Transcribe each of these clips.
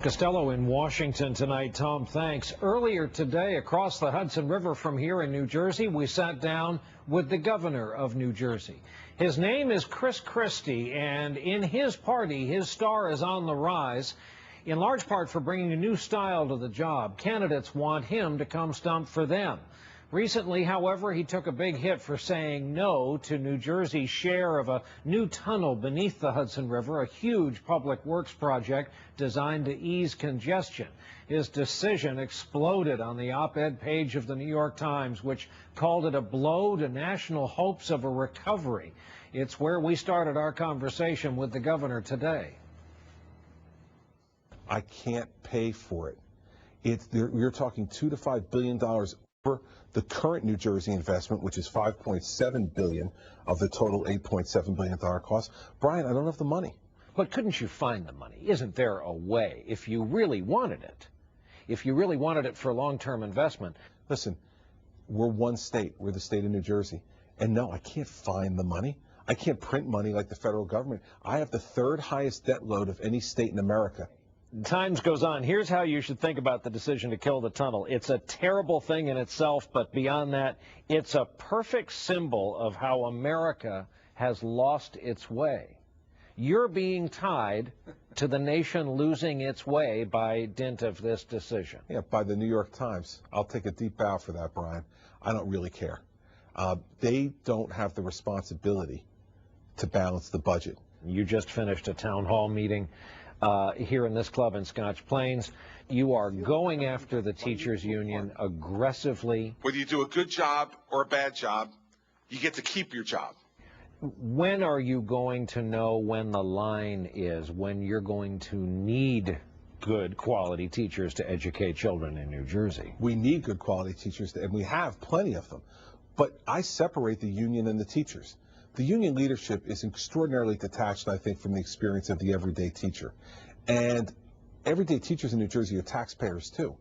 Costello in Washington tonight. Tom, thanks. Earlier today, across the Hudson River from here in New Jersey, we sat down with the governor of New Jersey. His name is Chris Christie, and in his party, his star is on the rise, in large part for bringing a new style to the job. Candidates want him to come stump for them. Recently, however, he took a big hit for saying no to New Jersey's share of a new tunnel beneath the Hudson River, a huge public works project designed to ease congestion. His decision exploded on the op-ed page of the New York Times, which called it a blow to national hopes of a recovery. It's where we started our conversation with the governor today. I can't pay for it. We're talking $2 to $5 billion over the current New Jersey investment, which is $5.7 billion of the total $8.7 billion cost. Brian, I don't have the money. But couldn't you find the money? Isn't there a way, if you really wanted it, for long-term investment? Listen, we're one state. We're the state of New Jersey. And no, I can't find the money. I can't print money like the federal government. I have the third highest debt load of any state in America. Times goes on. Here's how you should think about the decision to kill the tunnel. It's a terrible thing in itself, but beyond that, it's a perfect symbol of how America has lost its way. You're being tied to the nation losing its way by dint of this decision. Yeah, by the New York Times. I'll take a deep bow for that, Brian. I don't really care. They don't have the responsibility to balance the budget. You just finished a town hall meeting here in this club in Scotch Plains. You are going after the teachers union aggressively. Whether you do a good job or a bad job, you get to keep your job. When are you going to know when the line is, when you're going to need good quality teachers to educate children in New Jersey? We need good quality teachers, and we have plenty of them. But I separate the union and the teachers. The union leadership is extraordinarily detached, I think, from the experience of the everyday teacher. And everyday teachers in New Jersey are taxpayers, too.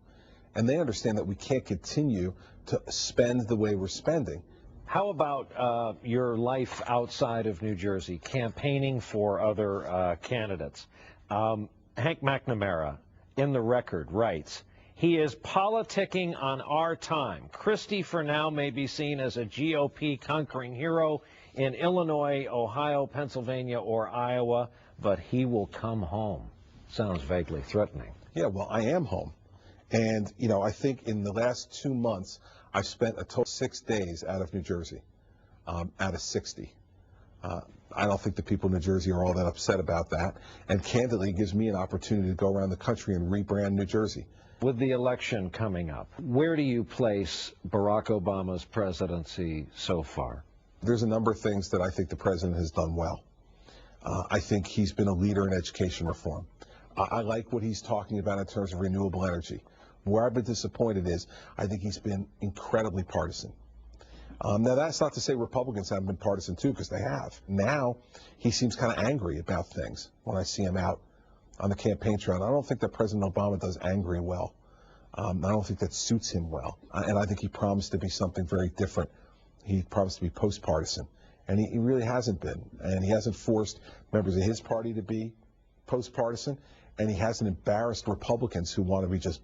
And they understand that we can't continue to spend the way we're spending. How about your life outside of New Jersey, campaigning for other candidates? Hank McNamara, in the Record, writes, "He is politicking on our time. Christie, for now, may be seen as a GOP conquering hero in Illinois, Ohio, Pennsylvania, or Iowa, but he will come home." Sounds vaguely threatening. Yeah, well, I am home. And, you know, I think in the last 2 months, I've spent a total of 6 days out of New Jersey, out of 60. I don't think the people in New Jersey are all that upset about that. And candidly, it gives me an opportunity to go around the country and rebrand New Jersey. With the election coming up, where do you place Barack Obama's presidency so far? There's a number of things that I think the president has done well. I think he's been a leader in education reform. I like what he's talking about in terms of renewable energy. Where I've been disappointed is I think he's been incredibly partisan. Now, that's not to say Republicans haven't been partisan, too, because they have. Now, he seems kind of angry about things when I see him out on the campaign trail. I don't think that President Obama does angry well. I don't think that suits him well. And I think he promised to be something very different. He promised to be post-partisan, and he really hasn't been. And he hasn't forced members of his party to be post-partisan, and he hasn't embarrassed Republicans who want to be just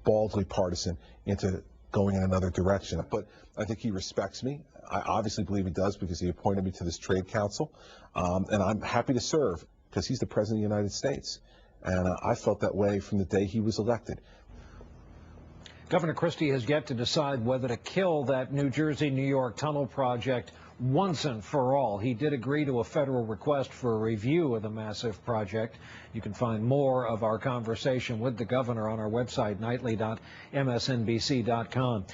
baldly partisan into going in another direction. But I think he respects me. I obviously believe he does because he appointed me to this trade council, and I'm happy to serve because he's the President of the United States. And I felt that way from the day he was elected. Governor Christie has yet to decide whether to kill that New Jersey-New York tunnel project once and for all. He did agree to a federal request for a review of the massive project. You can find more of our conversation with the governor on our website, nightly.msnbc.com.